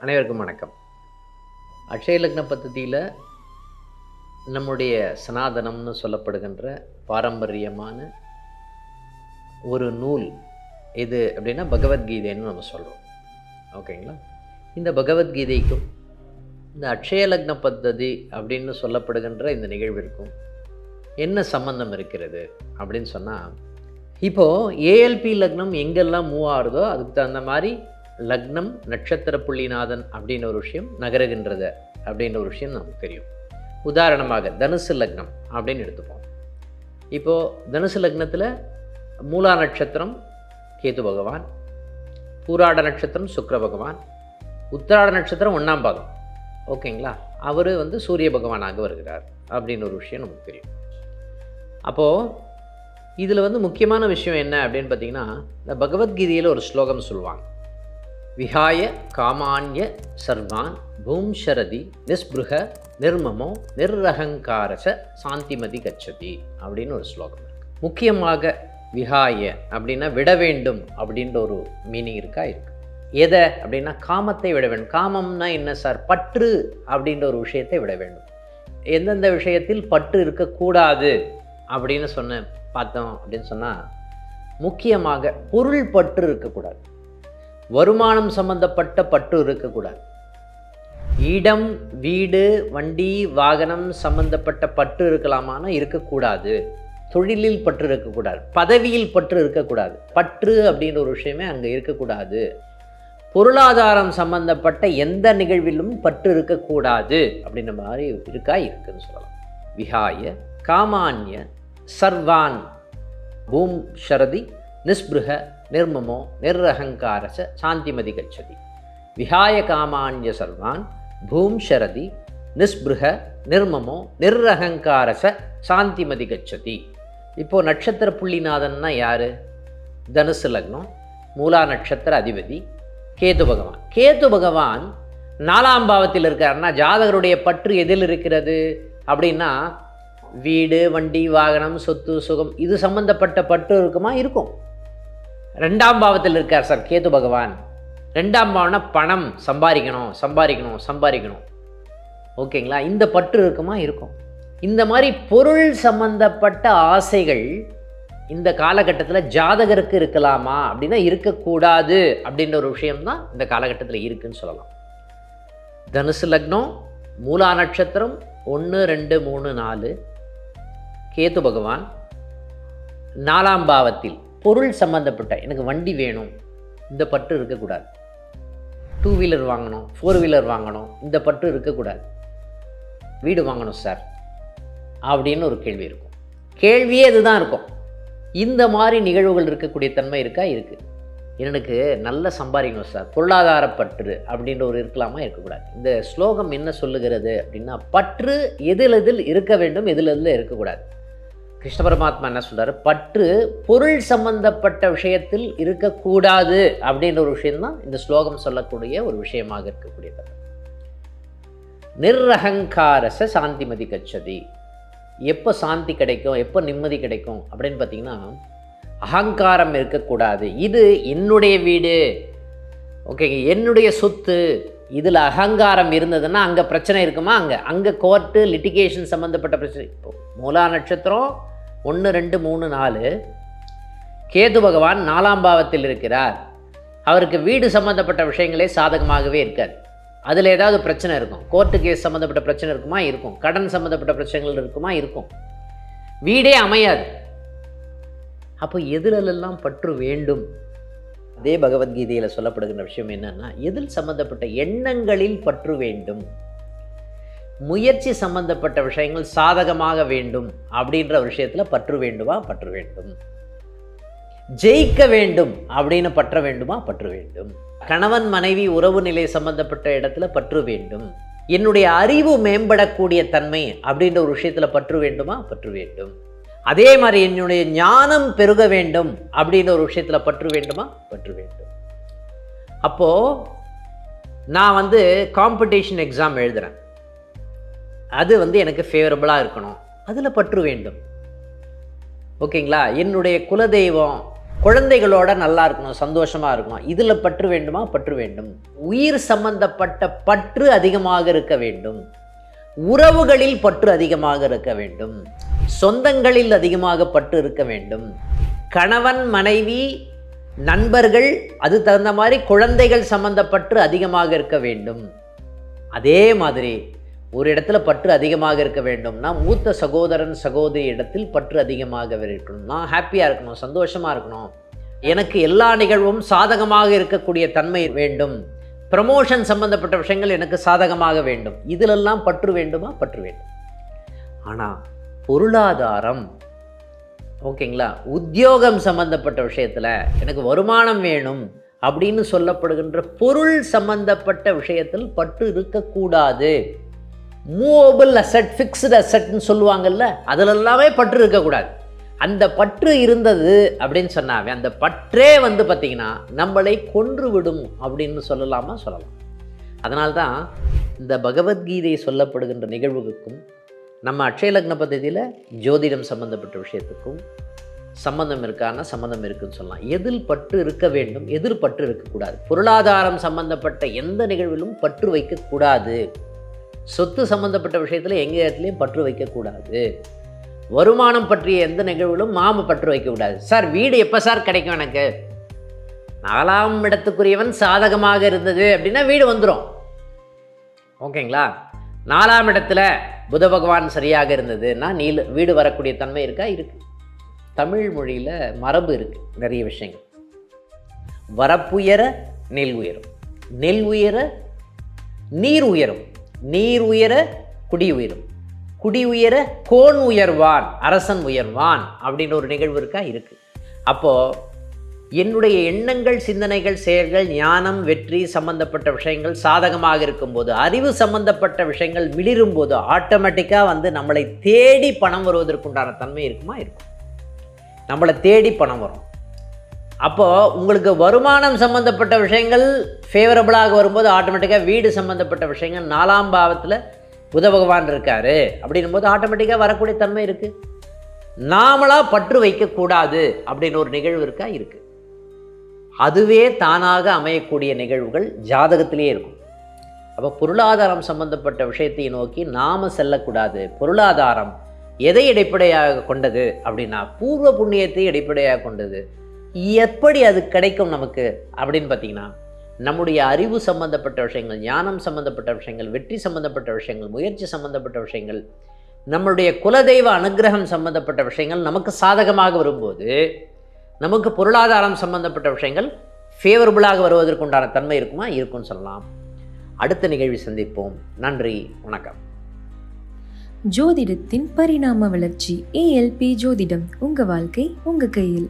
அனைவருக்கும் வணக்கம். அக்ஷய லக்ன பద్ధதியில் நம்முடைய சனாதனம்னு சொல்லப்படுகின்ற பாரம்பரியமான ஒரு நூல் எது அப்படின்னா பகவத்கீதைன்னு நம்ம சொல்கிறோம். ஓகேங்களா? இந்த பகவத்கீதைக்கும் இந்த அக்ஷய லக்ன பద్ధதி அப்படின்னு சொல்லப்படுகின்ற இந்த நிகழ்விற்கும் என்ன சம்பந்தம் இருக்கிறது அப்படின்னு சொன்னால், இப்போது ஏஎல்பி லக்னம் எங்கெல்லாம் மூவ் ஆகுதோ அதுக்கு தகுந்த மாதிரி லக்னம் நட்சத்திர புள்ளிநாதன் அப்படின்னு ஒரு விஷயம் நகருகின்றது அப்படின்ற ஒரு விஷயம் நமக்கு தெரியும். உதாரணமாக தனுசு லக்னம் அப்படின்னு எடுத்துப்போம். இப்போது தனுசு லக்னத்தில் மூலா நட்சத்திரம் கேது பகவான், பூராட நட்சத்திரம் சுக்கிர பகவான், உத்திராட நட்சத்திரம் 1ஆம் பாதம். ஓகேங்களா? அவர் சூரிய பகவானாக வருகிறார் அப்படின்னு ஒரு விஷயம் நமக்கு தெரியும். அப்போது இதில் முக்கியமான விஷயம் என்ன அப்படின்னு பார்த்திங்கன்னா, இந்த பகவத்கீதையில் ஒரு ஸ்லோகம் சொல்லுவாங்க. விஹாய காமான்ய சர்வான் பூம்ஷரதி நிஸ்பிருக நிர்மமோ நிர்ரகங்காரச சாந்திமதி கச்சதி அப்படின்னு ஒரு ஸ்லோகம் இருக்குது. முக்கியமாக விஹாய அப்படின்னா விட வேண்டும் அப்படின்ற ஒரு மீனிங் இருக்குது. எதை அப்படின்னா காமத்தை விட வேண்டும். காமம்னா என்ன சார்? பற்று அப்படின்ற ஒரு விஷயத்தை விட வேண்டும். எந்தெந்த விஷயத்தில் பற்று இருக்கக்கூடாது அப்படின்னு பார்த்தோம் அப்படின்னு சொன்னால், முக்கியமாக பொருள் பற்று இருக்கக்கூடாது, வருமானம் சம்பந்தப்பட்ட பற்று இருக்கக்கூடாது, இடம் வீடு வண்டி வாகனம் சம்பந்தப்பட்ட பற்று இருக்கலாமான இருக்கக்கூடாது, தொழிலில் பற்று இருக்கக்கூடாது, பதவியில் பற்று இருக்கக்கூடாது. பற்று அப்படின்ற ஒரு விஷயமே அங்கே இருக்கக்கூடாது. பொருளாதாரம் சம்பந்தப்பட்ட எந்த நிகழ்விலும் பற்று இருக்கக்கூடாது அப்படின்ற மாதிரி இருக்குன்னு சொல்லலாம். விஹாய காமான்ய சர்வான் பூம் ஷரதி நிஸ்பிருக நிர்மமோ நிர்ரகங்காரச சாந்திமதி கச்சதி. விஹாய காமான்ய சர்வான் பூம் ஷரதி நிஸ்பிருக நிர்மமோ நிர்ரகங்காரச சாந்திமதி கச்சதி. இப்போது நட்சத்திர புள்ளிநாதன்னா யார்? தனுசு லக்னம், மூலா நட்சத்திர அதிபதி கேது பகவான். கேது பகவான் 4ஆம் பாவத்தில் இருக்காருன்னா ஜாதகருடைய பற்று எதில் இருக்கிறது அப்படின்னா, வீடு வண்டி வாகனம் சொத்து சுகம் இது சம்பந்தப்பட்ட பற்று இருக்குமா? இருக்கும். 2ஆம் பாவத்தில் இருக்கார் சார் கேது பகவான். 2ஆம் பாவம்னா பணம் சம்பாதிக்கணும் சம்பாதிக்கணும் சம்பாதிக்கணும். ஓகேங்களா? இந்த பற்று இருக்குமா? இருக்கும். இந்த மாதிரி பொருள் சம்பந்தப்பட்ட ஆசைகள் இந்த காலகட்டத்தில் ஜாதகருக்கு இருக்கலாமா அப்படின்னா இருக்கக்கூடாது அப்படின்ற ஒரு விஷயம்தான் இந்த காலகட்டத்தில் இருக்குன்னு சொல்லலாம். தனுசு லக்னம், மூலா நட்சத்திரம் 1 2 3 4, கேது பகவான் 4ஆம் பாவத்தில் பொருள் சம்பந்தப்பட்ட எனக்கு வண்டி வேணும் இந்த பற்று இருக்கக்கூடாது. 2 வீலர் வாங்கணும் 4 வீலர் வாங்கணும் இந்த பற்று இருக்கக்கூடாது. வீடு வாங்கணும் சார் அப்படின்னு ஒரு கேள்வி இருக்கும். கேள்வியே இதுதான் இருக்கும். இந்த மாதிரி நிகழ்வுகள் இருக்கக்கூடிய தன்மை இருக்கா? இருக்குது. எனக்கு நல்ல சம்பாதிக்கணும் சார், பொருளாதார பற்று அப்படின்ற ஒரு இருக்கலாமா? இருக்கக்கூடாது. இந்த ஸ்லோகம் என்ன சொல்லுகிறது அப்படின்னா, பற்று எதில் இருக்க வேண்டும், எதில் இருக்கக்கூடாது. கிருஷ்ண பரமாத்மா என்ன சொல்கிறார்? பற்று பொருள் சம்பந்தப்பட்ட விஷயத்தில் இருக்கக்கூடாது அப்படின்ற ஒரு விஷயம்தான் இந்த ஸ்லோகம் சொல்லக்கூடிய ஒரு விஷயமாக இருக்கக்கூடியது. நிர்ரகங்காரச சாந்திமதி கச்சதி. எப்போ சாந்தி கிடைக்கும், எப்போ நிம்மதி கிடைக்கும் அப்படின்னு பார்த்தீங்கன்னா, அகங்காரம் இருக்கக்கூடாது. இது என்னுடைய வீடு, ஓகேங்க, என்னுடைய சொத்து, இதில் அகங்காரம் இருந்ததுன்னா அங்கே பிரச்சனை இருக்குமா? அங்கே கோர்ட்டு லிட்டிகேஷன் சம்மந்தப்பட்ட பிரச்சனை. இப்போ மூலா நட்சத்திரம் 1 2 3 4, கேது பகவான் 4ஆம் பாவத்தில் இருக்கிறார். அவருக்கு வீடு சம்மந்தப்பட்ட விஷயங்களே சாதகமாகவே இருக்காது. அதில் ஏதாவது பிரச்சனை இருக்கும். கோர்ட்டு கேஸ் சம்மந்தப்பட்ட பிரச்சனை இருக்குமா? இருக்கும். கடன் சம்மந்தப்பட்ட பிரச்சனைகள் இருக்குமா? இருக்கும். வீடே அமையாது. அப்போ எதிலெல்லாம் பற்று வேண்டும்? அதே பகவத்கீதையில் சொல்லப்படுகின்ற விஷயம் என்னன்னா, எதில் சம்பந்தப்பட்ட எண்ணங்களில் பற்று வேண்டும். முயற்சி சம்பந்தப்பட்ட விஷயங்கள் சாதகமாக வேண்டும் அப்படின்ற விஷயத்தில் பற்று வேண்டுமா? பற்று வேண்டும். ஜெயிக்க வேண்டும் அப்படின்னு பற்ற வேண்டுமா? பற்று வேண்டும். கணவன் மனைவி உறவு நிலை சம்பந்தப்பட்ட இடத்துல பற்று வேண்டும். என்னுடைய அறிவு மேம்படக்கூடிய தன்மை அப்படின்ற ஒரு விஷயத்தில் பற்று வேண்டுமா? பற்று வேண்டும். அதே மாதிரி என்னுடைய ஞானம் பெருக வேண்டும் அப்படின்ற ஒரு விஷயத்தில் பற்று வேண்டுமா? பற்று வேண்டும். அப்போது நான் காம்படிஷன் எக்ஸாம் எழுதுகிறேன், அது எனக்கு ஃபேவரபுளாக இருக்கணும், அதில் பற்று வேண்டும். ஓகேங்களா? என்னுடைய குலதெய்வம் குழந்தைகளோட நல்லா இருக்கணும், சந்தோஷமாக இருக்கணும், இதில் பற்று வேண்டுமா? பற்று வேண்டும். உயிர் சம்பந்தப்பட்ட பற்று அதிகமாக இருக்க வேண்டும். உறவுகளில் பற்று அதிகமாக இருக்க வேண்டும். சொந்தங்களில் அதிகமாக பற்று இருக்க வேண்டும். கணவன் மனைவி நண்பர்கள், அது தகுந்த மாதிரி குழந்தைகள் சம்பந்தப்பட்டு அதிகமாக இருக்க வேண்டும். அதே மாதிரி ஒரு இடத்துல பற்று அதிகமாக இருக்க வேண்டும்னா மூத்த சகோதரன் சகோதரி இடத்தில் பற்று அதிகமாக இருக்கணும். நான் ஹாப்பியாக இருக்கணும், சந்தோஷமாக இருக்கணும், எனக்கு எல்லா நிகழ்வும் சாதகமாக இருக்கக்கூடிய தன்மை வேண்டும், ப்ரமோஷன் சம்பந்தப்பட்ட விஷயங்கள் எனக்கு சாதகமாக வேண்டும், இதிலெல்லாம் பற்று வேண்டுமா? பற்று வேண்டும். ஆனால் பொருளாதாரம், ஓகேங்களா, உத்தியோகம் சம்பந்தப்பட்ட விஷயத்தில் எனக்கு வருமானம் வேணும் அப்படின்னு சொல்லப்படுகின்ற பொருள் சம்பந்தப்பட்ட விஷயத்தில் பற்று இருக்கக்கூடாது. மூவபிள் அசட், ஃபிக்ஸ்டு அசட்னு சொல்லுவாங்கல்ல, அதில் எல்லாமே பற்று இருக்கக்கூடாது. அந்த பற்று இருந்தது அப்படின்னு சொன்னாவே அந்த பற்றே பார்த்திங்கன்னா நம்மளை கொன்று விடும் அப்படின்னு சொல்லலாமா? சொல்லலாம். அதனால்தான் இந்த பகவத்கீதை சொல்லப்படுகின்ற நிகழ்வுக்கும் நம்ம அட்சய லக்ன பద్ధதியில் ஜோதிடம் சம்பந்தப்பட்ட விஷயத்துக்கும் சம்பந்தம் இருக்கான சம்பந்தம் இருக்குன்னு சொல்லலாம். எதில் பற்று இருக்க வேண்டும், எதிர் பற்று இருக்கக்கூடாது. பொருளாதாரம் சம்பந்தப்பட்ட எந்த நிகழ்விலும் பற்று வைக்கக்கூடாது. சொத்து சம்பந்தப்பட்ட விஷயத்தில் எங்கள் இடத்துலையும் பற்று வைக்கக்கூடாது. வருமானம் பற்றிய எந்த நிகழ்விலும் பற்று வைக்கக்கூடாது. சார் வீடு எப்போ சார் கிடைக்கும் எனக்கு? 4ஆம் இடத்துக்குரியவன் சாதகமாக இருந்தது அப்படின்னா வீடு வந்துடும். ஓகேங்களா? 4ஆம் இடத்துல புத பகவான் சரியாக இருந்ததுன்னா வீடு வரக்கூடிய தன்மை இருக்கா? இருக்குது. தமிழ் மொழியில் மரபு இருக்குது, நிறைய விஷயங்கள். வரப்புயர நெல் உயரும், நெல் உயர நீர் உயரும், நீர் உயர குடி உயரும், குடி உயர கோன் உயர்வான், அரசன் உயர்வான் அப்படின்னு ஒரு நிகழ்வு இருக்கா? இருக்குது. அப்போது என்னுடைய எண்ணங்கள், சிந்தனைகள், செயல்கள், ஞானம், வெற்றி சம்பந்தப்பட்ட விஷயங்கள் சாதகமாக இருக்கும்போது, அறிவு சம்பந்தப்பட்ட விஷயங்கள் மிளிரும்போது ஆட்டோமேட்டிக்காக நம்மளை தேடி பணம் வருவதற்குண்டான தன்மை இருக்குமா? இருக்கும். நம்மளை தேடி பணம் வரும். அப்போது உங்களுக்கு வருமானம் சம்மந்தப்பட்ட விஷயங்கள் ஃபேவரபுளாக வரும்போது ஆட்டோமேட்டிக்காக வீடு சம்மந்தப்பட்ட விஷயங்கள் 4ஆம் பாவத்தில் புத பகவான் இருக்கார் அப்படின்னும் போது ஆட்டோமேட்டிக்காக வரக்கூடிய தன்மை இருக்குது. நாமளாக பற்று வைக்கக்கூடாது அப்படின்னு ஒரு நிகழ்வு இருக்கா? இருக்குது. அதுவே தானாக அமையக்கூடிய நிகழ்வுகள் ஜாதகத்திலே இருக்கும். அப்போ பொருளாதாரம் சம்பந்தப்பட்ட விஷயத்தை நோக்கி நாம் செல்லக்கூடாது. பொருளாதாரம் எதை அடிப்படையாக கொண்டது அப்படின்னா பூர்வ புண்ணியத்தை அடிப்படையாக கொண்டது. எப்படி அது கிடைக்கும் நமக்கு அப்படின்னு பார்த்தீங்கன்னா நம்முடைய அறிவு சம்பந்தப்பட்ட விஷயங்கள், ஞானம் சம்பந்தப்பட்ட விஷயங்கள், வெற்றி சம்பந்தப்பட்ட விஷயங்கள், முயற்சி சம்பந்தப்பட்ட விஷயங்கள், நம்மளுடைய குலதெய்வ அனுகிரகம் சம்பந்தப்பட்ட விஷயங்கள் நமக்கு சாதகமாக வரும்போது நமக்கு பொருளாதாரம் சம்பந்தப்பட்ட விஷயங்கள் ஃபேவரபுளாக வருவதற்குண்டான தன்மை இருக்குமா? இருக்குன்னு சொல்லலாம். அடுத்த நிகழ்வில் சந்திப்போம். நன்றி, வணக்கம். ஜோதிடத்தின் பரிணாம வளர்ச்சி. ALP ஜோதிடம். உங்க வாழ்க்கை உங்க கையில்.